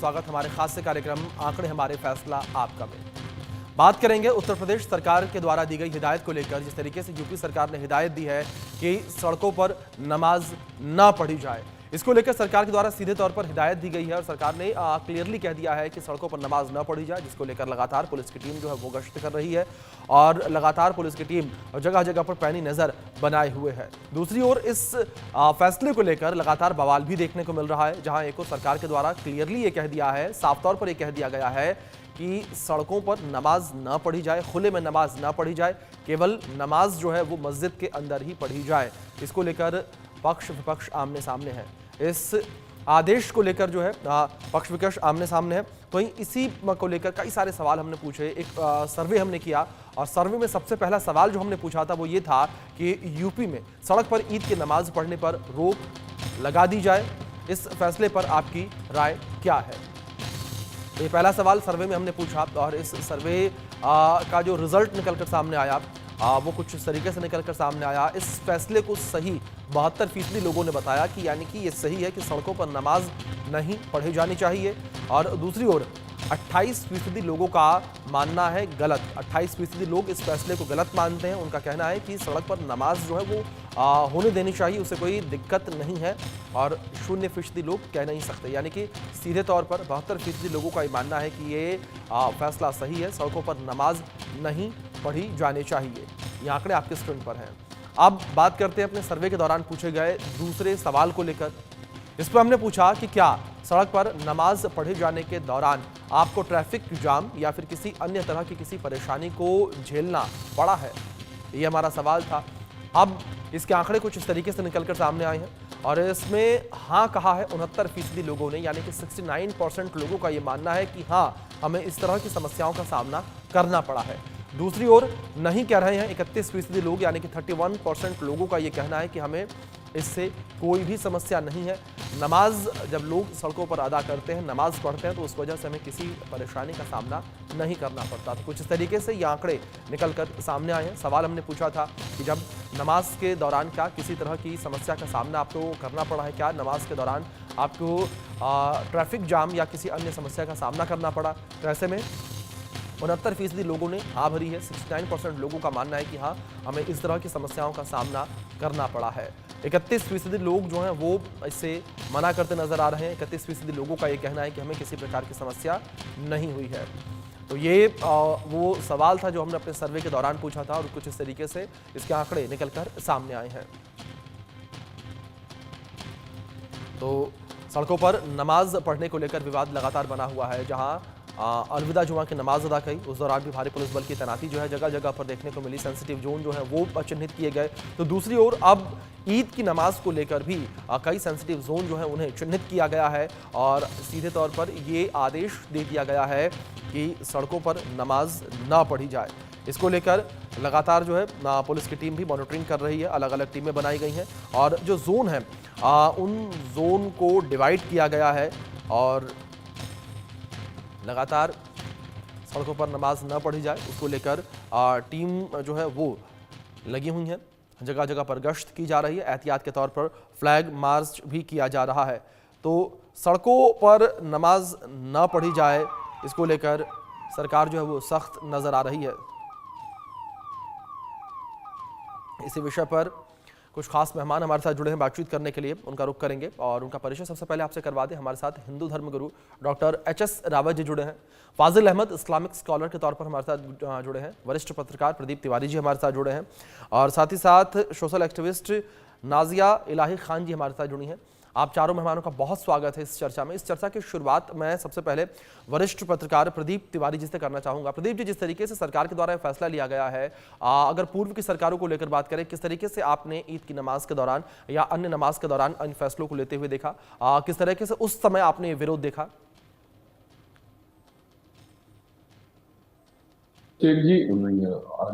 स्वागत हमारे खास कार्यक्रम आंकड़े हमारे फैसला आपका में। बात करेंगे उत्तर प्रदेश सरकार के द्वारा दी गई हिदायत को लेकर। जिस तरीके से यूपी सरकार ने हिदायत दी है कि सड़कों पर नमाज ना पढ़ी जाए, इसको लेकर सरकार के द्वारा सीधे तौर पर हिदायत दी गई है और सरकार ने क्लियरली कह दिया है कि सड़कों पर नमाज न पढ़ी जाए, जिसको लेकर लगातार पुलिस की टीम जो है वो गश्त कर रही है और लगातार पुलिस की टीम जगह जगह पर पैनी नजर बनाए हुए है। दूसरी ओर इस फैसले को लेकर लगातार बवाल भी देखने को मिल रहा है, जहां एक सरकार के द्वारा क्लियरली ये कह दिया है, साफ तौर पर यह कह दिया गया है कि सड़कों पर नमाज ना पढ़ी जाए, खुले में नमाज ना पढ़ी जाए, केवल नमाज जो है वो मस्जिद के अंदर ही पढ़ी जाए। इसको लेकर पक्ष विपक्ष आमने सामने है। इस आदेश को लेकर जो है पक्ष विपक्ष आमने सामने है। तो इसी को लेकर कई सारे सवाल हमने पूछे, एक सर्वे हमने किया और सर्वे में सबसे पहला सवाल जो हमने पूछा था वो ये था कि यूपी में सड़क पर ईद की नमाज पढ़ने पर रोक लगा दी जाए, इस फैसले पर आपकी राय क्या है? ये पहला सवाल सर्वे में हमने पूछा और इस सर्वे का जो रिजल्ट निकलकर सामने आया वो कुछ इस तरीके से निकलकर सामने आया। इस फैसले को सही 72% लोगों ने बताया कि यानी कि ये सही है कि सड़कों पर नमाज नहीं पढ़ी जानी चाहिए, और दूसरी ओर 28% लोगों का मानना है गलत। 28% लोग इस फैसले को गलत मानते हैं। उनका कहना है कि सड़क पर नमाज जो है वो होने देनी चाहिए, उससे कोई दिक्कत नहीं है, और 0% लोग कह नहीं सकते। यानी कि सीधे तौर पर 72% लोगों का ये मानना है कि ये फैसला सही है, सड़कों पर नमाज नहीं पढ़ी जानी चाहिए। ये आंकड़े आपके स्क्रीन पर हैं। अब बात करते हैं अपने सर्वे के दौरान पूछे गए दूसरे सवाल को लेकर। इस पर हमने पूछा कि क्या सड़क पर नमाज पढ़े जाने के दौरान आपको ट्रैफिक जाम या फिर किसी अन्य तरह की किसी परेशानी को झेलना पड़ा है? ये हमारा सवाल था। अब इसके आंकड़े कुछ इस तरीके से निकलकर सामने आए हैं और इसमें हाँ कहा है 69% लोगों ने, यानी कि 69% लोगों का ये मानना है कि हाँ हमें इस तरह की समस्याओं का सामना करना पड़ा है। दूसरी ओर नहीं कह रहे हैं 31% लोग, यानी कि 31% लोगों का ये कहना है कि हमें इससे कोई भी समस्या नहीं है। नमाज जब लोग सड़कों पर अदा करते हैं, नमाज पढ़ते हैं, तो उस वजह से हमें किसी परेशानी का सामना नहीं करना पड़ता। तो कुछ इस तरीके से ये आंकड़े निकल कर सामने आए हैं। सवाल हमने पूछा था कि जब नमाज के दौरान क्या किसी तरह की समस्या का सामना आपको करना पड़ा है, क्या नमाज के दौरान आपको ट्रैफिक जाम या किसी अन्य समस्या का सामना करना पड़ा? तो ऐसे में 69% लोगों ने हाँ भरी है। 69% लोगों का मानना है कि हाँ हमें इस तरह की समस्याओं का सामना करना पड़ा है। 31% लोग जो हैं वो इससे मना करते नजर आ रहे हैं। 31% लोगों का ये कहना है कि हमें किसी प्रकार की समस्या नहीं हुई है। तो ये वो सवाल था जो हमने अपने सर्वे के दौरान पूछा था और कुछ इस तरीके से इसके आंकड़े निकलकर सामने आए हैं। तो सड़कों पर नमाज पढ़ने को लेकर विवाद लगातार बना हुआ है। जहां अलविदा जुमा की नमाज अदा कही, उस दौरान भी भारी पुलिस बल की तैनाती जो है जगह जगह पर देखने को मिली। सेंसिटिव जोन जो है वो चिन्हित किए गए। तो दूसरी ओर अब ईद की नमाज को लेकर भी कई सेंसिटिव जोन जो है उन्हें चिन्हित किया गया है और सीधे तौर पर ये आदेश दे दिया गया है कि सड़कों पर नमाज ना पढ़ी जाए। इसको लेकर लगातार जो है पुलिस की टीम भी मॉनिटरिंग कर रही है। अलग अलग टीमें बनाई गई हैं और जो जोन है उन जोन को डिवाइड किया गया है और लगातार सड़कों पर नमाज न पढ़ी जाए उसको लेकर टीम जो है वो लगी हुई है। जगह जगह पर गश्त की जा रही है। एहतियात के तौर पर फ्लैग मार्च भी किया जा रहा है। तो सड़कों पर नमाज न पढ़ी जाए, इसको लेकर सरकार जो है वो सख्त नजर आ रही है। इसी विषय पर कुछ खास मेहमान हमारे साथ जुड़े हैं बातचीत करने के लिए, उनका रुख करेंगे और उनका परिचय सबसे पहले आपसे करवा दें। हमारे साथ हिंदू धर्म गुरु डॉक्टर HS रावत जी जुड़े हैं। फाजिल अहमद इस्लामिक स्कॉलर के तौर पर हमारे साथ जुड़े हैं। वरिष्ठ पत्रकार प्रदीप तिवारी जी हमारे साथ जुड़े हैं और साथ ही साथ सोशल एक्टिविस्ट नाजिया इलाही खान जी हमारे साथ जुड़ी हैं। आप चारों मेहमानों का बहुत स्वागत है इस चर्चा में। इस चर्चा की शुरुआत मैं सबसे पहले वरिष्ठ पत्रकार प्रदीप तिवारी जी से करना चाहूंगा। प्रदीप जी, जिस तरीके से सरकार के द्वारा फैसला लिया गया है, अगर पूर्व की सरकारों को लेकर बात करें, किस तरीके से आपने ईद की नमाज के दौरान या अन्य नमाज के दौरान इन फैसलों को लेते हुए देखा? किस तरीके से उस समय आपने विरोध देखा? शेख जी,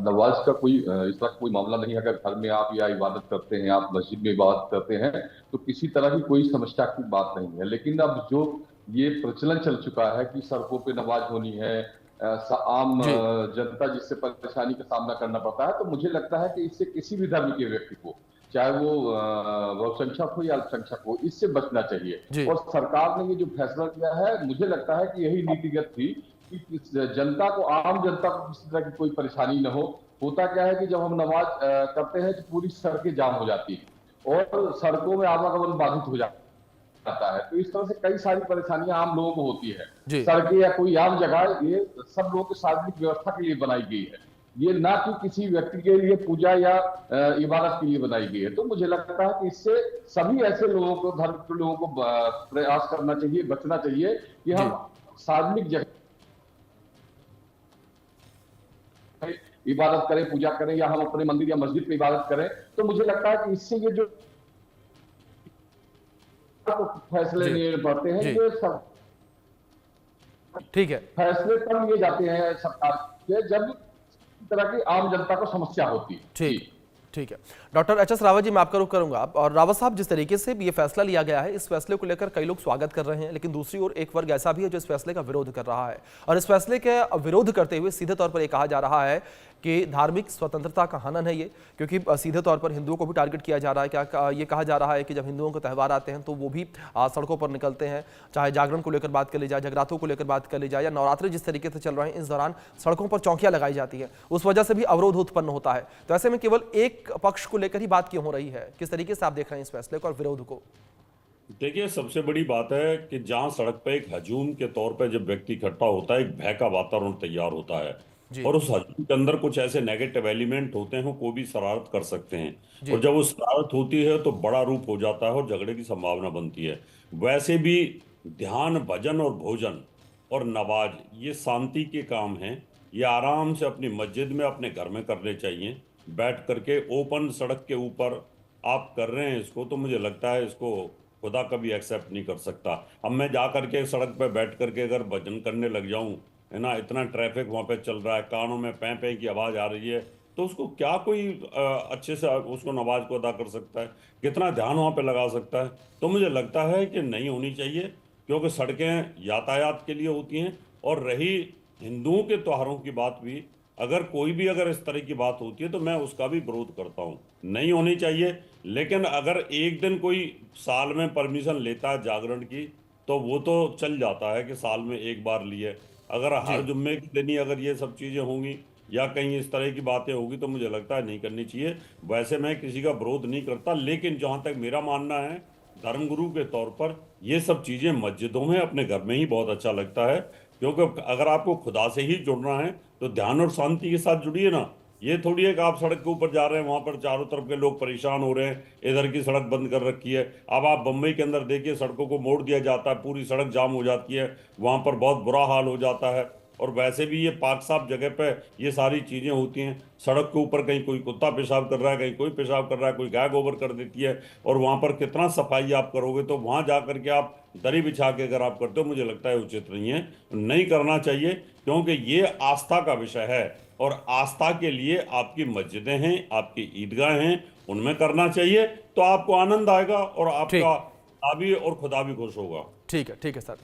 नवाज का कोई इस तरह कोई मामला नहीं। अगर घर में आप या इबादत करते हैं, आप मस्जिद में इबादत करते हैं, तो किसी तरह की कोई समस्या की बात नहीं है। लेकिन अब जो ये प्रचलन चल चुका है कि सड़कों पे नमाज होनी है, आम जी। जनता जिससे परेशानी का सामना करना पड़ता है, तो मुझे लगता है कि इससे किसी भी धर्म के व्यक्ति को चाहे वो बहुसंख्यक हो या अल्पसंख्यक हो, इससे बचना चाहिए। जी और सरकार ने ये जो फैसला किया है, मुझे लगता है कि यही नीतिगत थी कि जनता को, आम जनता को किसी तरह की कोई परेशानी न हो। होता क्या है कि जब हम नमाज करते हैं तो पूरी सड़कें जाम हो जाती हैं और सड़कों में आवागमन बाधित हो जाता है, तो इस तरह से कई सारी परेशानियां आम लोगों को होती है। जी सड़कें या कोई आम जगह ये सब लोगों की सार्वजनिक व्यवस्था के लिए बनाई गई है, ये ना कि किसी व्यक्ति के लिए पूजा या इबादत के लिए बनाई गई है। तो मुझे लगता है कि इससे सभी ऐसे लोगों को, धर्म के लोगों को प्रयास करना चाहिए, बचना चाहिए कि जी हम सार्वजनिक जगह इबादत करें, पूजा करें, या हम अपने मंदिर या मस्जिद में इबादत करें। तो मुझे लगता है कि इससे ये जो फैसले जी लिए पड़ते हैं, जी ये सब ठीक है। फैसले तब लिए जाते हैं सरकार के जब इस तरह की आम जनता को समस्या होती है। ठीक जी ठीक है। Doctor HS. रावत जी, मैं आपका रुख करूंगा। और रावत साहब, जिस तरीके से ये फैसला लिया गया है, इस फैसले को लेकर कई लोग स्वागत कर रहे हैं, लेकिन दूसरी ओर एक वर्ग ऐसा भी है जो इस फैसले का विरोध कर रहा है। और इस फैसले के विरोध करते हुए सीधे तौर पर यह कहा जा रहा है कि धार्मिक स्वतंत्रता का हनन है ये, क्योंकि सीधे तौर पर हिंदुओं को भी टारगेट किया जा रहा है। क्या ये कहा जा रहा है कि जब हिंदुओं के त्यौहार आते हैं तो वो भी सड़कों पर निकलते हैं, चाहे जागरण को लेकर बात कर ली जाए, जगरातों को लेकर बात कर ली जाए, या नवरात्रि जिस तरीके से चल रहे हैं, इस दौरान सड़कों पर चौकियां लगाई जाती हैं, उस वजह से भी अवरोध उत्पन्न होता है। तो ऐसे में केवल एक पक्ष को लेकर ही बात क्यों हो रही है? किस तरीके से आप देख रहे हैं इस फैसले को और विरोध को? देखिए, सबसे बड़ी बात है कि जहां सड़क पर एक हजूम के तौर पर जब व्यक्ति इकट्ठा होता है, एक भय का वातावरण तैयार होता है जी और उस हजूम के अंदर कुछ ऐसे नेगेटिव एलिमेंट होते हैं, वो भी शरारत कर सकते हैं। जी और जब वो शरारत होती है तो बड़ा रूप हो जाता है और झगड़े की संभावना बनती है। वैसे भी ध्यान, भजन और भोजन और नवाज, ये शांति के काम हैं। ये आराम से अपनी मस्जिद में, अपने घर में करने चाहिए। बैठ करके ओपन सड़क के ऊपर आप कर रहे हैं इसको, तो मुझे लगता है इसको खुदा कभी एक्सेप्ट नहीं कर सकता। अब मैं जा करके सड़क पे बैठ करके अगर भजन करने लग जाऊं, है ना, इतना ट्रैफिक वहां पे चल रहा है, कानों में पैं पैं की आवाज़ आ रही है, तो उसको क्या कोई अच्छे से उसको नमाज को अदा कर सकता है? कितना ध्यान वहां पे लगा सकता है? तो मुझे लगता है कि नहीं होनी चाहिए, क्योंकि सड़कें यातायात के लिए होती हैं। और रही हिंदुओं के त्योहारों की बात भी, अगर इस तरह की बात होती है तो मैं उसका भी विरोध करता हूँ, नहीं होनी चाहिए। लेकिन अगर एक दिन कोई साल में परमिशन लेता है जागरण की, तो वो तो चल जाता है कि साल में एक बार लिए। अगर हर जी जुम्मे के दिन ही अगर ये सब चीज़ें होंगी या कहीं इस तरह की बातें होगी, तो मुझे लगता है नहीं करनी चाहिए। वैसे मैं किसी का विरोध नहीं करता, लेकिन जहाँ तक मेरा मानना है, धर्मगुरु के तौर पर ये सब चीज़ें मस्जिदों में, अपने घर में ही बहुत अच्छा लगता है। क्योंकि अगर आपको खुदा से ही जुड़ना है तो ध्यान और शांति के साथ जुड़िए ना। ये थोड़ी है कि आप सड़क के ऊपर जा रहे हैं, वहां पर चारों तरफ के लोग परेशान हो रहे हैं, इधर की सड़क बंद कर रखी है। अब आप बम्बई के अंदर देखिए, सड़कों को मोड़ दिया जाता है, पूरी सड़क जाम हो जाती है, वहां पर बहुत बुरा हाल हो जाता है। और वैसे भी ये पाक साफ जगह पे ये सारी चीज़ें होती हैं। सड़क के ऊपर कहीं कोई कुत्ता पेशाब कर रहा है, कहीं कोई पेशाब कर रहा है, कोई गाय गोबर कर देती है, और वहाँ पर कितना सफाई आप करोगे? तो वहाँ जा करके आप दरी बिछा के अगर आप करते हो, मुझे लगता है उचित नहीं है, नहीं करना चाहिए। क्योंकि ये आस्था का विषय है, और आस्था के लिए आपकी मस्जिदें हैं, आपकी ईदगाह हैं, उनमें करना चाहिए। तो आपको आनंद आएगा और ठीक आपका भी और खुदा भी खुश होगा। ठीक है सर।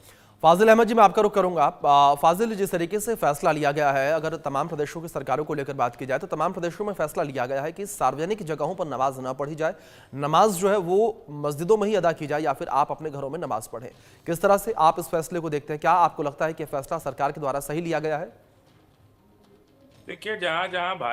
फाजिल अहमद जी, मैं आपका रुख करूंगा। फाजिल, जिस तरीके से फैसला लिया गया है, अगर तमाम प्रदेशों की सरकारों को लेकर बात की जाए तो तमाम प्रदेशों में फैसला लिया गया है कि सार्वजनिक जगहों पर नमाज ना पढ़ी जाए, नमाज जो है वो मस्जिदों में ही अदा की जाए, या फिर आप अपने घरों में नमाज पढ़ें। किस तरह से आप इस फैसले को देखते हैं? क्या आपको लगता है कि फैसला सरकार के द्वारा सही लिया गया है? देखिए, जहां जहां भाई